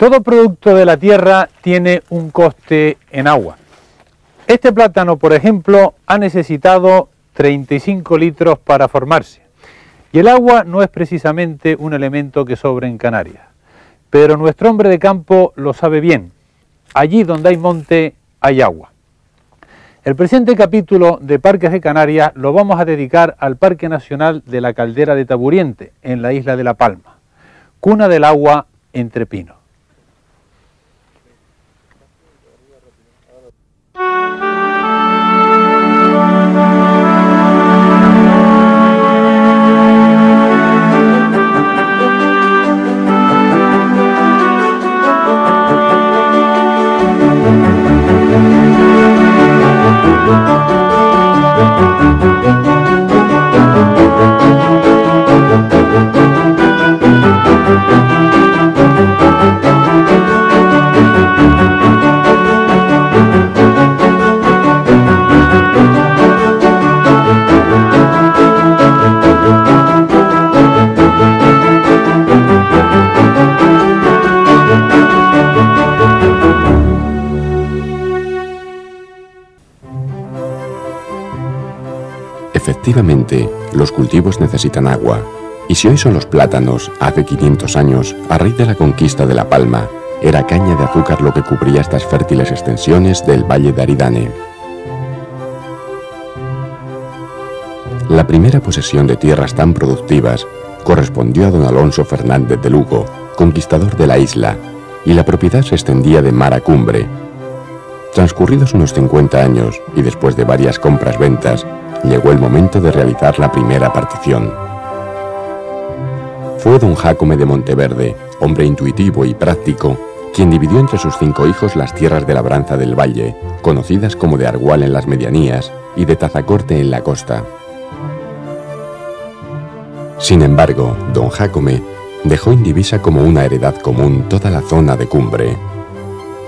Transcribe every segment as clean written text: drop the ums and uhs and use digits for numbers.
Todo producto de la tierra tiene un coste en agua. Este plátano, por ejemplo, ha necesitado 35 litros para formarse. Y el agua no es precisamente un elemento que sobre en Canarias. Pero nuestro hombre de campo lo sabe bien. Allí donde hay monte, hay agua. El presente capítulo de Parques de Canarias lo vamos a dedicar al Parque Nacional de la Caldera de Taburiente, en la isla de La Palma, cuna del agua entre pinos. Efectivamente, los cultivos necesitan agua, y si hoy son los plátanos, hace 500 años, a raíz de la conquista de La Palma, era caña de azúcar lo que cubría estas fértiles extensiones del Valle de Aridane. La primera posesión de tierras tan productivas correspondió a don Alonso Fernández de Lugo, conquistador de la isla, y la propiedad se extendía de mar a cumbre. Transcurridos unos 50 años, y después de varias compras-ventas, llegó el momento de realizar la primera partición. Fue don Jácome de Monteverde, hombre intuitivo y práctico, quien dividió entre sus 5 hijos las tierras de labranza del valle, conocidas como de Argual en las medianías y de Tazacorte en la costa. Sin embargo, don Jácome dejó indivisa como una heredad común toda la zona de cumbre.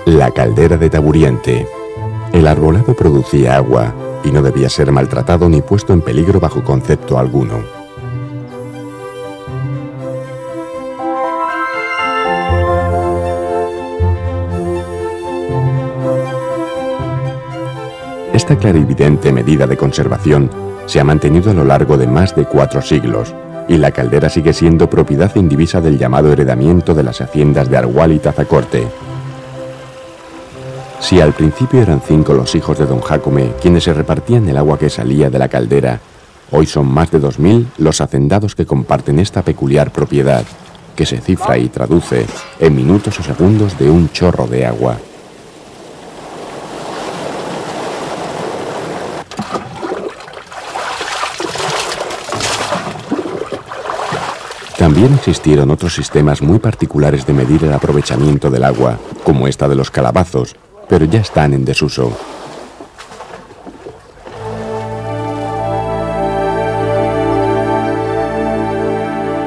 La caldera de Taburiente. El arbolado producía agua y no debía ser maltratado ni puesto en peligro bajo concepto alguno. Esta clarividente medida de conservación se ha mantenido a lo largo de más de 4 siglos, y la caldera sigue siendo propiedad indivisa del llamado heredamiento de las haciendas de Argual y Tazacorte. Si al principio eran 5 los hijos de don Jácome quienes se repartían el agua que salía de la caldera, hoy son más de 2000 los hacendados que comparten esta peculiar propiedad, que se cifra y traduce en minutos o segundos de un chorro de agua. También existieron otros sistemas muy particulares de medir el aprovechamiento del agua, como esta de los calabazos, pero ya están en desuso.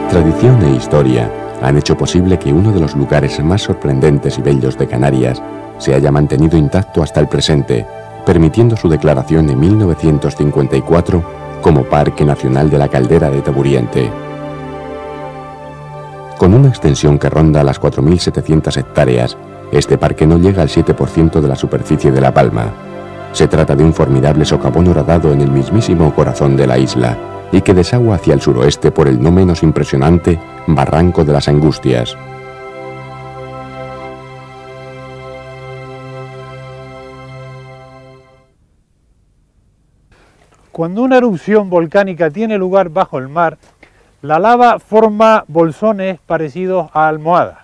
Tradición e historia han hecho posible que uno de los lugares más sorprendentes y bellos de Canarias se haya mantenido intacto hasta el presente, permitiendo su declaración en 1954 como Parque Nacional de la Caldera de Taburiente. Con una extensión que ronda las 4.700 hectáreas, este parque no llega al 7% de la superficie de La Palma. Se trata de un formidable socavón horadado en el mismísimo corazón de la isla y que desagua hacia el suroeste por el no menos impresionante Barranco de las Angustias. Cuando una erupción volcánica tiene lugar bajo el mar, la lava forma bolsones parecidos a almohadas.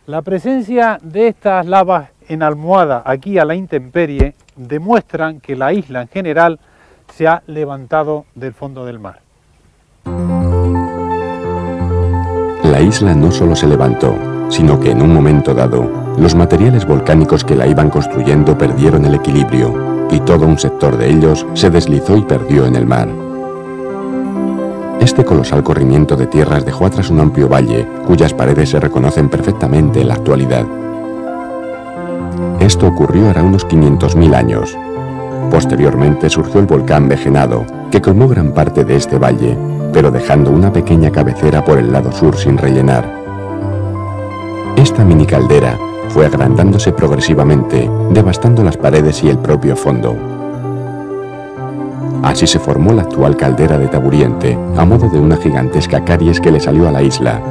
La presencia de estas lavas en almohada aquí a la intemperie demuestran que la isla en general se ha levantado del fondo del mar. La isla no solo se levantó, sino que en un momento dado, los materiales volcánicos que la iban construyendo perdieron el equilibrio y todo un sector de ellos se deslizó y perdió en el mar. Este colosal corrimiento de tierras dejó atrás un amplio valle, cuyas paredes se reconocen perfectamente en la actualidad. Esto ocurrió hará unos 500.000 años. Posteriormente surgió el volcán Vejenado, que colmó gran parte de este valle, pero dejando una pequeña cabecera por el lado sur sin rellenar. Esta mini caldera fue agrandándose progresivamente, devastando las paredes y el propio fondo. Así se formó la actual caldera de Taburiente, a modo de una gigantesca caries que le salió a la isla.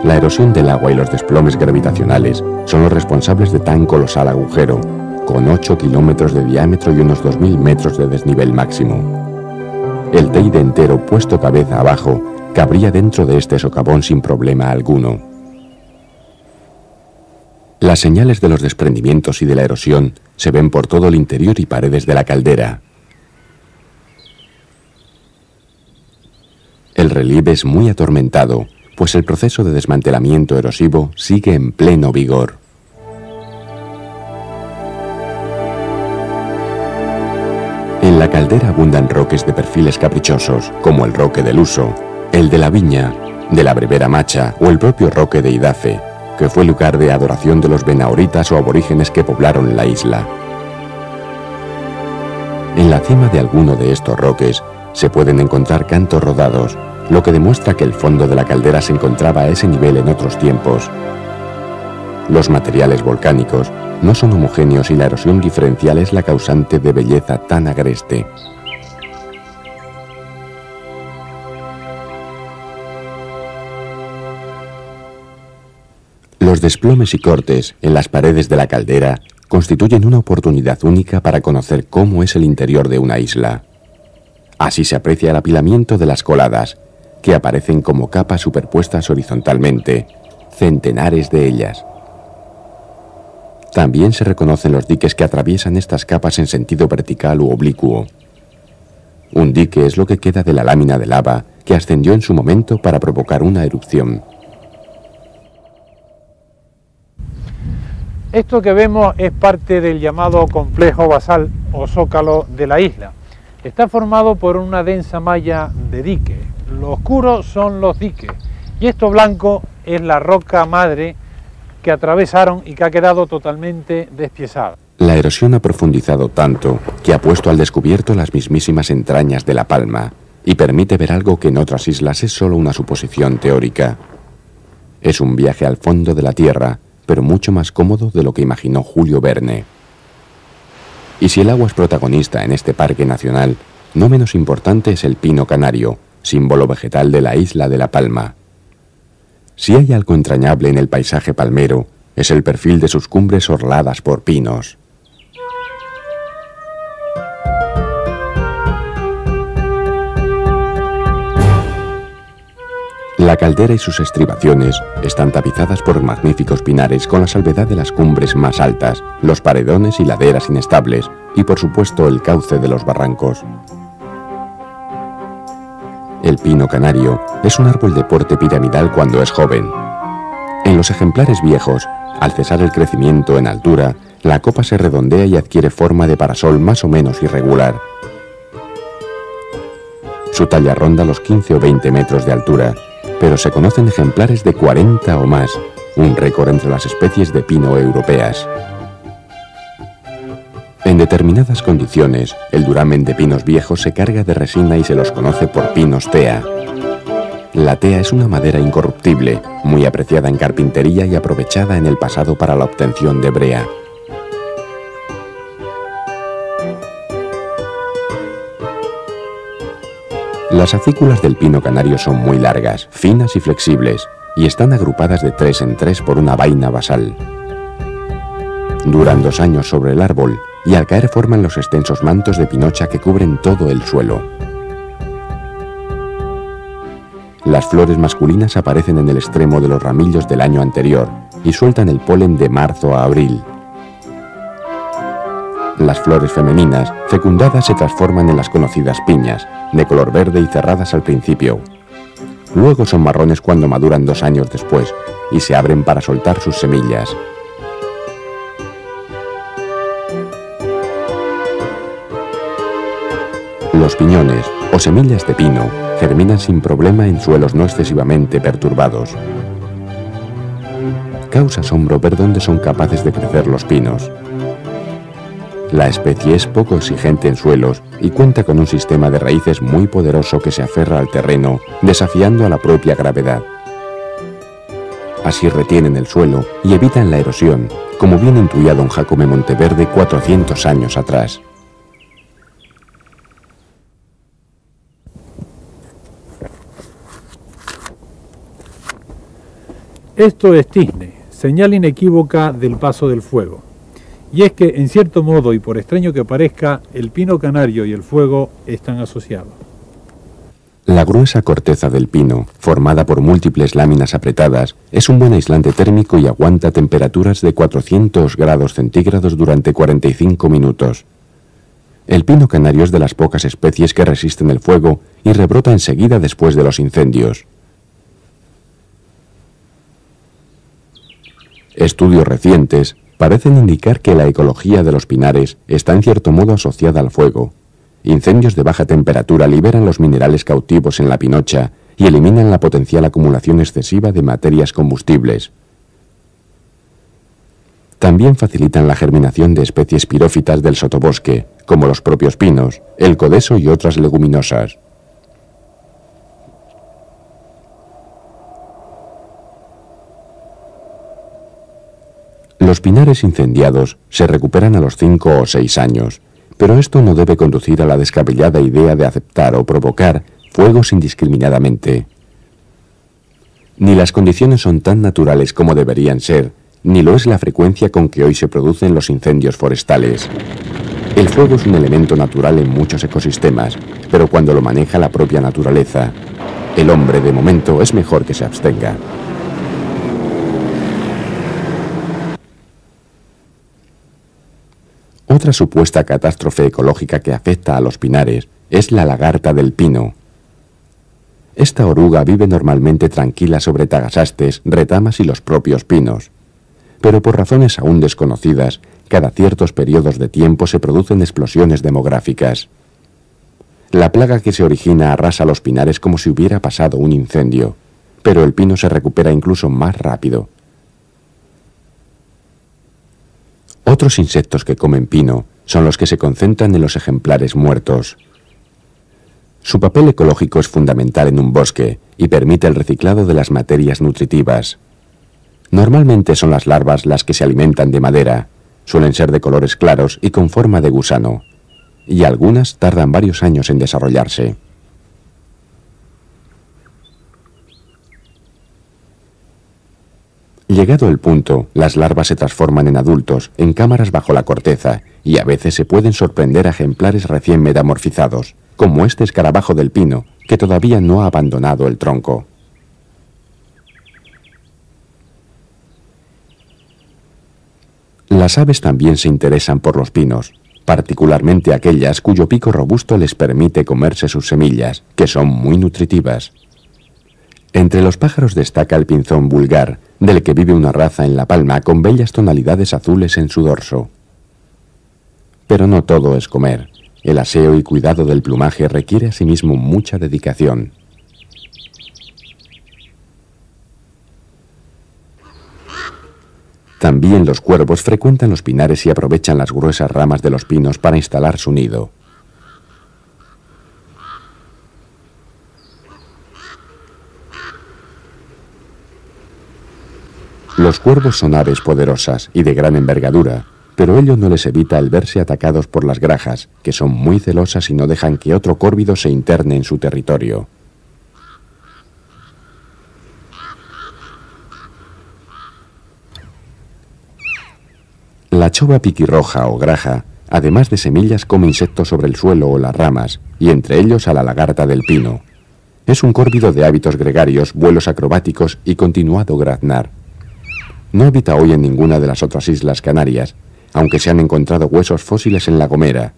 La erosión del agua y los desplomes gravitacionales son los responsables de tan colosal agujero, con 8 kilómetros de diámetro y unos 2000 metros de desnivel máximo. El Teide entero, puesto cabeza abajo, cabría dentro de este socavón sin problema alguno. Las señales de los desprendimientos y de la erosión se ven por todo el interior y paredes de la caldera. El relieve es muy atormentado, pues el proceso de desmantelamiento erosivo sigue en pleno vigor. En la caldera abundan roques de perfiles caprichosos, como el roque del Uso, el de la Viña, de la Brevera Macha o el propio roque de Idafe, que fue lugar de adoración de los benaoritas o aborígenes que poblaron la isla. En la cima de alguno de estos roques se pueden encontrar cantos rodados, lo que demuestra que el fondo de la caldera se encontraba a ese nivel en otros tiempos. Los materiales volcánicos no son homogéneos y la erosión diferencial es la causante de belleza tan agreste. Los desplomes y cortes en las paredes de la caldera constituyen una oportunidad única para conocer cómo es el interior de una isla. Así se aprecia el apilamiento de las coladas, que aparecen como capas superpuestas horizontalmente, centenares de ellas. También se reconocen los diques que atraviesan estas capas en sentido vertical u oblicuo. Un dique es lo que queda de la lámina de lava que ascendió en su momento para provocar una erupción. Esto que vemos es parte del llamado complejo basal o zócalo de la isla. Está formado por una densa malla de diques. Lo oscuro son los diques y esto blanco es la roca madre que atravesaron y que ha quedado totalmente despiezada. La erosión ha profundizado tanto que ha puesto al descubierto las mismísimas entrañas de La Palma y permite ver algo que en otras islas es solo una suposición teórica. Es un viaje al fondo de la tierra, pero mucho más cómodo de lo que imaginó Julio Verne. Y si el agua es protagonista en este parque nacional, no menos importante es el pino canario, símbolo vegetal de la isla de La Palma. Si hay algo entrañable en el paisaje palmero, es el perfil de sus cumbres orladas por pinos. La caldera y sus estribaciones están tapizadas por magníficos pinares con la salvedad de las cumbres más altas, los paredones y laderas inestables, y por supuesto el cauce de los barrancos. El pino canario es un árbol de porte piramidal cuando es joven. En los ejemplares viejos, al cesar el crecimiento en altura, la copa se redondea y adquiere forma de parasol más o menos irregular. Su talla ronda los 15 o 20 metros de altura, pero se conocen ejemplares de 40 o más, un récord entre las especies de pino europeas. En determinadas condiciones, el duramen de pinos viejos se carga de resina y se los conoce por pinos tea. La tea es una madera incorruptible, muy apreciada en carpintería y aprovechada en el pasado para la obtención de brea. Las acículas del pino canario son muy largas, finas y flexibles, y están agrupadas de 3 en 3 por una vaina basal. Duran 2 años sobre el árbol, y al caer forman los extensos mantos de pinocha que cubren todo el suelo. Las flores masculinas aparecen en el extremo de los ramillos del año anterior y sueltan el polen de marzo a abril. Las flores femeninas, fecundadas, se transforman en las conocidas piñas, de color verde y cerradas al principio. Luego son marrones cuando maduran 2 años después y se abren para soltar sus semillas. Los piñones, o semillas de pino, germinan sin problema en suelos no excesivamente perturbados. Causa asombro ver dónde son capaces de crecer los pinos. La especie es poco exigente en suelos y cuenta con un sistema de raíces muy poderoso que se aferra al terreno, desafiando a la propia gravedad. Así retienen el suelo y evitan la erosión, como bien intuía don Jacome Monteverde 400 años atrás. Esto es tizne, señal inequívoca del paso del fuego. Y es que, en cierto modo, y por extraño que parezca, el pino canario y el fuego están asociados. La gruesa corteza del pino, formada por múltiples láminas apretadas, es un buen aislante térmico y aguanta temperaturas de 400 grados centígrados durante 45 minutos. El pino canario es de las pocas especies que resisten el fuego y rebrota enseguida después de los incendios. Estudios recientes parecen indicar que la ecología de los pinares está en cierto modo asociada al fuego. Incendios de baja temperatura liberan los minerales cautivos en la pinocha y eliminan la potencial acumulación excesiva de materias combustibles. También facilitan la germinación de especies pirófitas del sotobosque, como los propios pinos, el codeso y otras leguminosas. Los pinares incendiados se recuperan a los 5 o 6 años, pero esto no debe conducir a la descabellada idea de aceptar o provocar fuegos indiscriminadamente. Ni las condiciones son tan naturales como deberían ser, ni lo es la frecuencia con que hoy se producen los incendios forestales. El fuego es un elemento natural en muchos ecosistemas, pero cuando lo maneja la propia naturaleza, el hombre de momento es mejor que se abstenga. Otra supuesta catástrofe ecológica que afecta a los pinares es la lagarta del pino. Esta oruga vive normalmente tranquila sobre tagasastes, retamas y los propios pinos. Pero por razones aún desconocidas, cada ciertos periodos de tiempo se producen explosiones demográficas. La plaga que se origina arrasa los pinares como si hubiera pasado un incendio, pero el pino se recupera incluso más rápido. Otros insectos que comen pino son los que se concentran en los ejemplares muertos. Su papel ecológico es fundamental en un bosque y permite el reciclado de las materias nutritivas. Normalmente son las larvas las que se alimentan de madera, suelen ser de colores claros y con forma de gusano, y algunas tardan varios años en desarrollarse. Llegado el punto, las larvas se transforman en adultos, en cámaras bajo la corteza, y a veces se pueden sorprender a ejemplares recién metamorfizados, como este escarabajo del pino, que todavía no ha abandonado el tronco. Las aves también se interesan por los pinos, particularmente aquellas cuyo pico robusto les permite comerse sus semillas, que son muy nutritivas. Entre los pájaros destaca el pinzón vulgar, del que vive una raza en La Palma con bellas tonalidades azules en su dorso. Pero no todo es comer. El aseo y cuidado del plumaje requiere asimismo mucha dedicación. También los cuervos frecuentan los pinares y aprovechan las gruesas ramas de los pinos para instalar su nido. Los cuervos son aves poderosas y de gran envergadura, pero ello no les evita el verse atacados por las grajas, que son muy celosas y no dejan que otro córvido se interne en su territorio. La chova piquirroja o graja, además de semillas, come insectos sobre el suelo o las ramas, y entre ellos a la lagarta del pino. Es un córvido de hábitos gregarios, vuelos acrobáticos y continuado graznar. No habita hoy en ninguna de las otras islas Canarias, aunque se han encontrado huesos fósiles en La Gomera.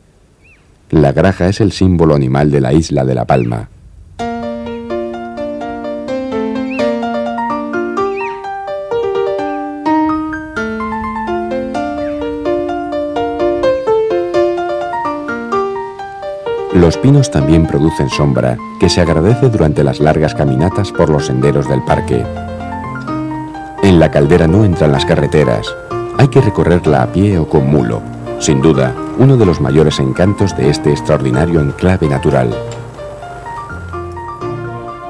La graja es el símbolo animal de la isla de La Palma. Los pinos también producen sombra, que se agradece durante las largas caminatas por los senderos del parque. En la caldera no entran las carreteras. Hay que recorrerla a pie o con mulo. Sin duda, uno de los mayores encantos de este extraordinario enclave natural.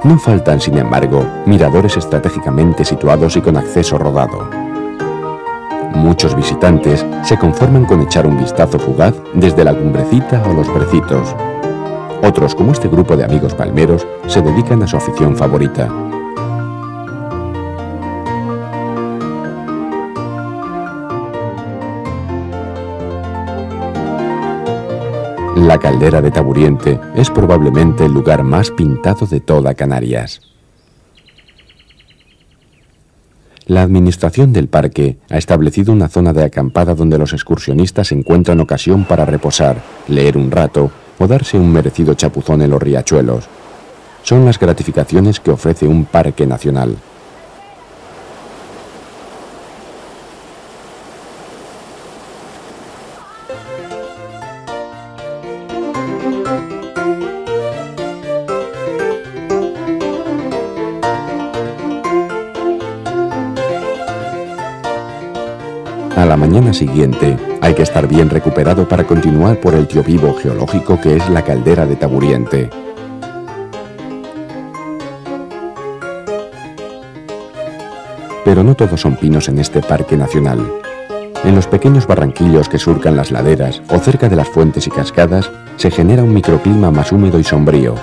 No faltan, sin embargo, miradores estratégicamente situados y con acceso rodado. Muchos visitantes se conforman con echar un vistazo fugaz desde la cumbrecita o los Brecitos. Otros, como este grupo de amigos palmeros, se dedican a su afición favorita. La caldera de Taburiente es probablemente el lugar más pintado de toda Canarias. La administración del parque ha establecido una zona de acampada donde los excursionistas encuentran ocasión para reposar, leer un rato o darse un merecido chapuzón en los riachuelos. Son las gratificaciones que ofrece un parque nacional. A la mañana siguiente hay que estar bien recuperado para continuar por el tío vivo geológico que es la caldera de Taburiente. Pero no todos son pinos en este parque nacional. En los pequeños barranquillos que surcan las laderas o cerca de las fuentes y cascadas se genera un microclima más húmedo y sombrío.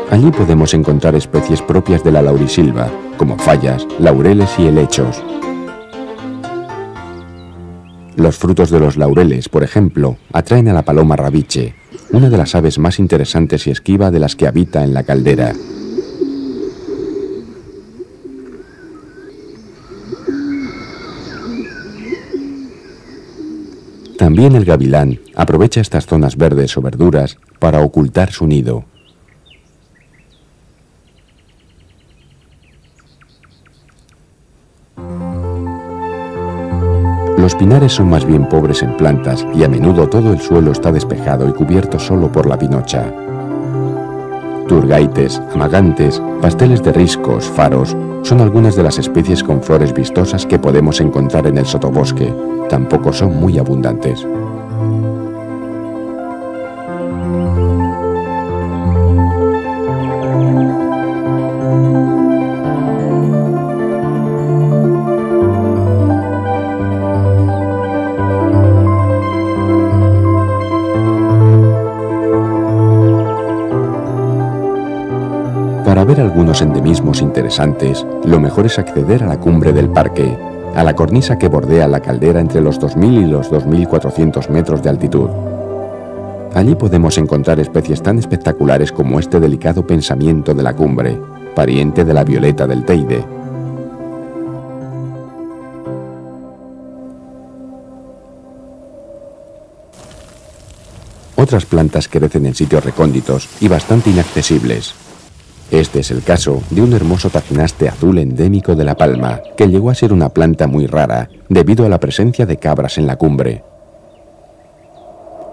Allí podemos encontrar especies propias de la laurisilva, como fallas, laureles y helechos. Los frutos de los laureles, por ejemplo, atraen a la paloma rabiche, una de las aves más interesantes y esquiva de las que habita en la caldera. También el gavilán aprovecha estas zonas verdes o verduras para ocultar su nido. Los pinares son más bien pobres en plantas y a menudo todo el suelo está despejado y cubierto solo por la pinocha. Turgaites, amagantes, pasteles de riscos, faros, son algunas de las especies con flores vistosas que podemos encontrar en el sotobosque. Tampoco son muy abundantes. Para ver algunos endemismos interesantes, lo mejor es acceder a la cumbre del parque, a la cornisa que bordea la caldera entre los 2.000 y los 2.400 metros de altitud. Allí podemos encontrar especies tan espectaculares como este delicado pensamiento de la cumbre, pariente de la violeta del Teide. Otras plantas crecen en sitios recónditos y bastante inaccesibles. Este es el caso de un hermoso tacinaste azul endémico de La Palma, que llegó a ser una planta muy rara debido a la presencia de cabras en la cumbre.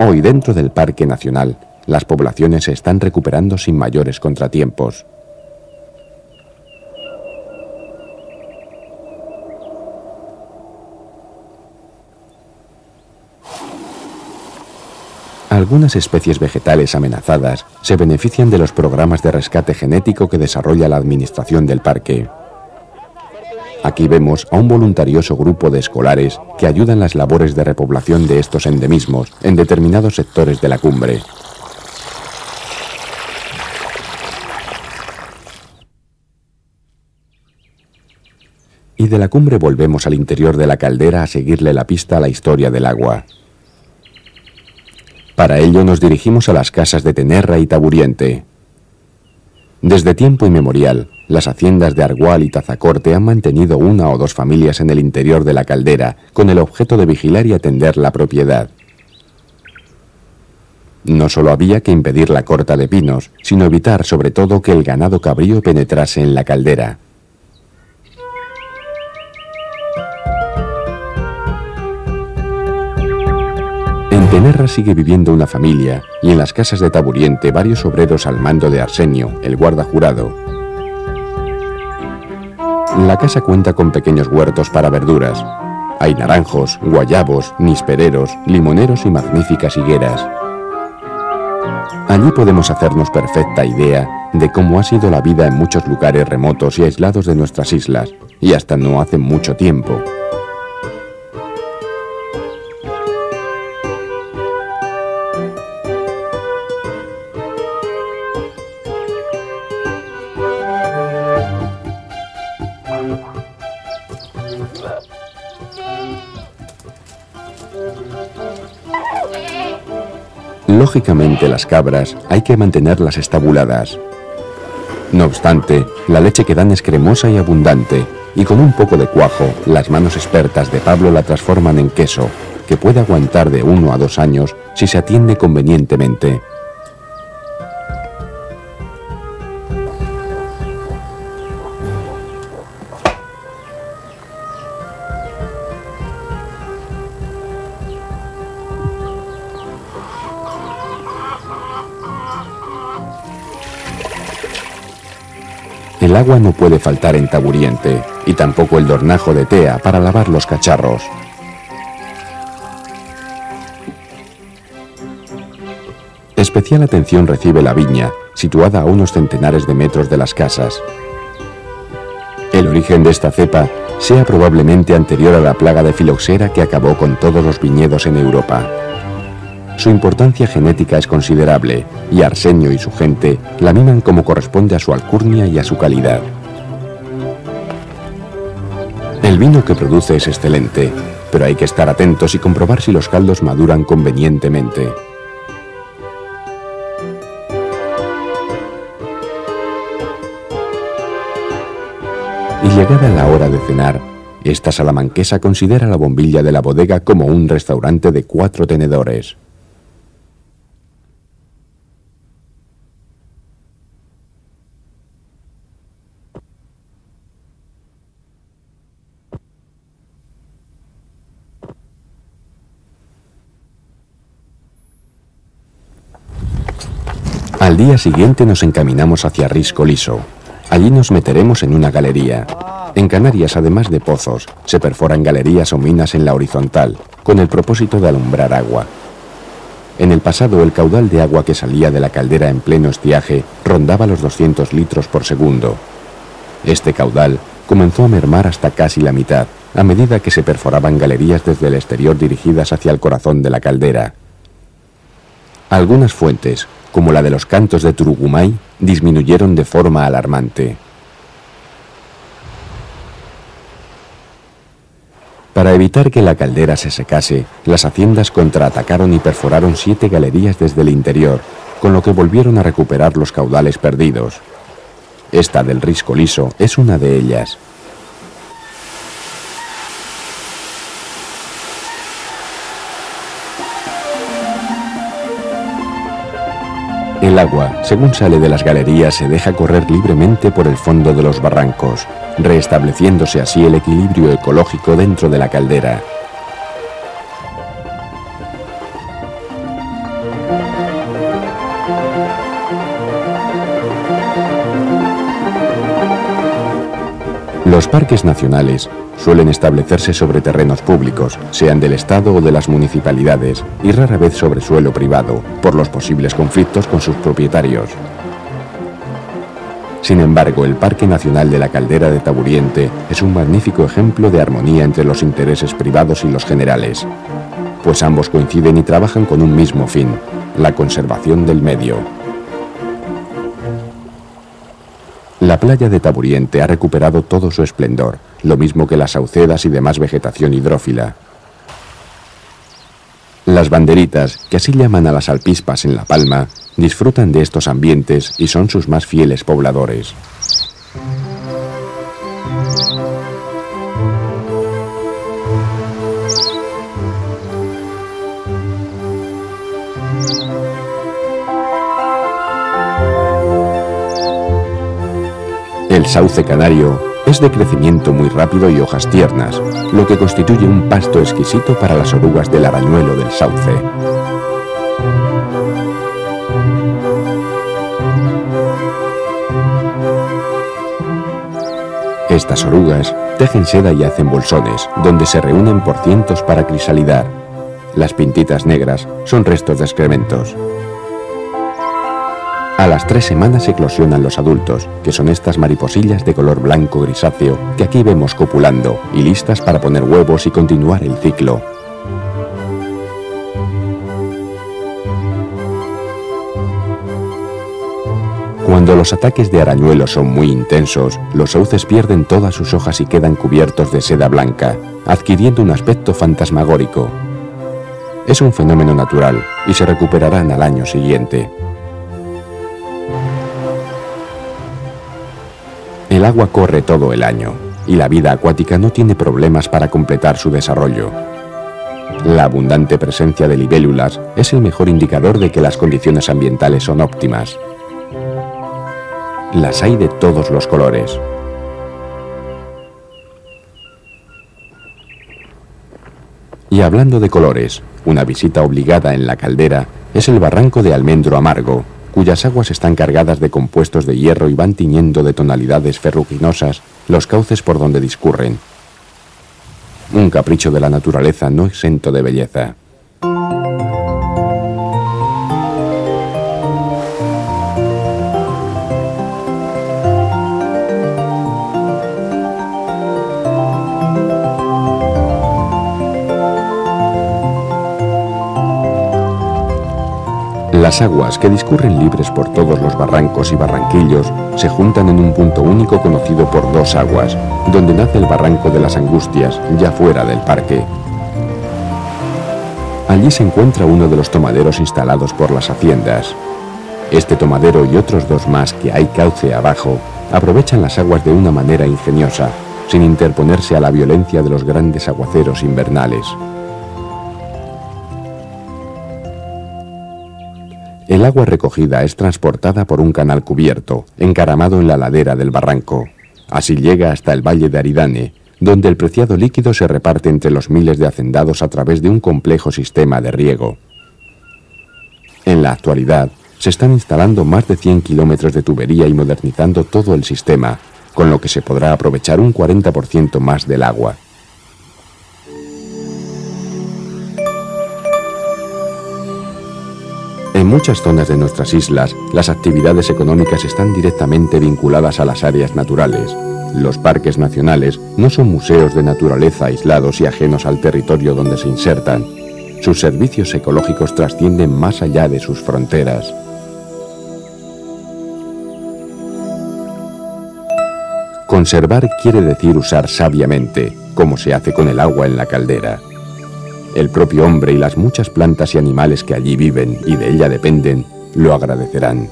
Hoy, dentro del Parque Nacional, las poblaciones se están recuperando sin mayores contratiempos. Algunas especies vegetales amenazadas se benefician de los programas de rescate genético que desarrolla la administración del parque. Aquí vemos a un voluntarioso grupo de escolares que ayudan las labores de repoblación de estos endemismos en determinados sectores de la cumbre. Y de la cumbre volvemos al interior de la caldera a seguirle la pista a la historia del agua. Para ello nos dirigimos a las casas de Tenerra y Taburiente. Desde tiempo inmemorial, las haciendas de Argual y Tazacorte han mantenido una o dos familias en el interior de la caldera con el objeto de vigilar y atender la propiedad. No solo había que impedir la corta de pinos, sino evitar sobre todo que el ganado cabrío penetrase en la caldera. En Tenerra sigue viviendo una familia y en las casas de Taburiente varios obreros al mando de Arsenio, el guarda jurado. La casa cuenta con pequeños huertos para verduras. Hay naranjos, guayabos, nispereros, limoneros y magníficas higueras. Allí podemos hacernos perfecta idea de cómo ha sido la vida en muchos lugares remotos y aislados de nuestras islas, y hasta no hace mucho tiempo. Lógicamente, las cabras hay que mantenerlas estabuladas. No obstante, la leche que dan es cremosa y abundante, y con un poco de cuajo, las manos expertas de Pablo la transforman en queso, que puede aguantar de 1 a 2 años si se atiende convenientemente. El agua no puede faltar en Taburiente, y tampoco el dornajo de tea para lavar los cacharros. Especial atención recibe la viña, situada a unos centenares de metros de las casas. El origen de esta cepa sea probablemente anterior a la plaga de filoxera que acabó con todos los viñedos en Europa. Su importancia genética es considerable, y Arsenio y su gente la miman como corresponde a su alcurnia y a su calidad. El vino que produce es excelente, pero hay que estar atentos y comprobar si los caldos maduran convenientemente. Y llegada la hora de cenar, esta salamanquesa considera la bombilla de la bodega como un restaurante de 4 tenedores. Al día siguiente nos encaminamos hacia Risco Liso. Allí nos meteremos en una galería. En Canarias, además de pozos, se perforan galerías o minas en la horizontal, con el propósito de alumbrar agua. En el pasado, el caudal de agua que salía de la caldera en pleno estiaje rondaba los 200 litros por segundo. Este caudal comenzó a mermar hasta casi la mitad, a medida que se perforaban galerías desde el exterior dirigidas hacia el corazón de la caldera. Algunas fuentes, como la de los Cantos de Turugumay, disminuyeron de forma alarmante. Para evitar que la caldera se secase, las haciendas contraatacaron y perforaron 7 galerías desde el interior, con lo que volvieron a recuperar los caudales perdidos. Esta del Risco Liso es una de ellas. El agua, según sale de las galerías, se deja correr libremente por el fondo de los barrancos, restableciéndose así el equilibrio ecológico dentro de la caldera. Los parques nacionales suelen establecerse sobre terrenos públicos, sean del Estado o de las municipalidades, y rara vez sobre suelo privado, por los posibles conflictos con sus propietarios. Sin embargo, el Parque Nacional de la Caldera de Taburiente es un magnífico ejemplo de armonía entre los intereses privados y los generales, pues ambos coinciden y trabajan con un mismo fin, la conservación del medio. La playa de Taburiente ha recuperado todo su esplendor, lo mismo que las saucedas y demás vegetación hidrófila. Las banderitas, que así llaman a las alpispas en La Palma, disfrutan de estos ambientes y son sus más fieles pobladores. El sauce canario es de crecimiento muy rápido y hojas tiernas, lo que constituye un pasto exquisito para las orugas del arañuelo del sauce. Estas orugas tejen seda y hacen bolsones, donde se reúnen por cientos para crisalidar. Las pintitas negras son restos de excrementos. A las 3 semanas eclosionan los adultos, que son estas mariposillas de color blanco grisáceo que aquí vemos copulando y listas para poner huevos y continuar el ciclo. Cuando los ataques de arañuelos son muy intensos, los sauces pierden todas sus hojas y quedan cubiertos de seda blanca, adquiriendo un aspecto fantasmagórico. Es un fenómeno natural y se recuperarán al año siguiente. El agua corre todo el año y la vida acuática no tiene problemas para completar su desarrollo. La abundante presencia de libélulas es el mejor indicador de que las condiciones ambientales son óptimas. Las hay de todos los colores. Y hablando de colores, una visita obligada en la caldera es el barranco de Almendro Amargo, cuyas aguas están cargadas de compuestos de hierro y van tiñendo de tonalidades ferruginosas los cauces por donde discurren. Un capricho de la naturaleza no exento de belleza. Las aguas que discurren libres por todos los barrancos y barranquillos se juntan en un punto único conocido por Dos Aguas, donde nace el barranco de las Angustias, ya fuera del parque. Allí se encuentra uno de los tomaderos instalados por las haciendas. Este tomadero y otros 2 más que hay cauce abajo aprovechan las aguas de una manera ingeniosa, sin interponerse a la violencia de los grandes aguaceros invernales. El agua recogida es transportada por un canal cubierto, encaramado en la ladera del barranco. Así llega hasta el valle de Aridane, donde el preciado líquido se reparte entre los miles de hacendados a través de un complejo sistema de riego. En la actualidad, se están instalando más de 100 kilómetros de tubería y modernizando todo el sistema, con lo que se podrá aprovechar un 40% más del agua. En muchas zonas de nuestras islas, las actividades económicas están directamente vinculadas a las áreas naturales. Los parques nacionales no son museos de naturaleza aislados y ajenos al territorio donde se insertan. Sus servicios ecológicos trascienden más allá de sus fronteras. Conservar quiere decir usar sabiamente, como se hace con el agua en la caldera. El propio hombre y las muchas plantas y animales que allí viven y de ella dependen, lo agradecerán.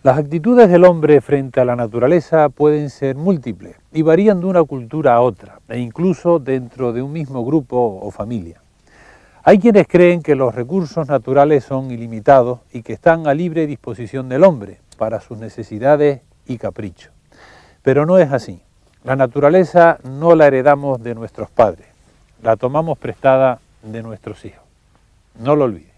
Las actitudes del hombre frente a la naturaleza pueden ser múltiples y varían de una cultura a otra, e incluso dentro de un mismo grupo o familia. Hay quienes creen que los recursos naturales son ilimitados y que están a libre disposición del hombre para sus necesidades y caprichos. Pero no es así. La naturaleza no la heredamos de nuestros padres, la tomamos prestada de nuestros hijos. No lo olvides.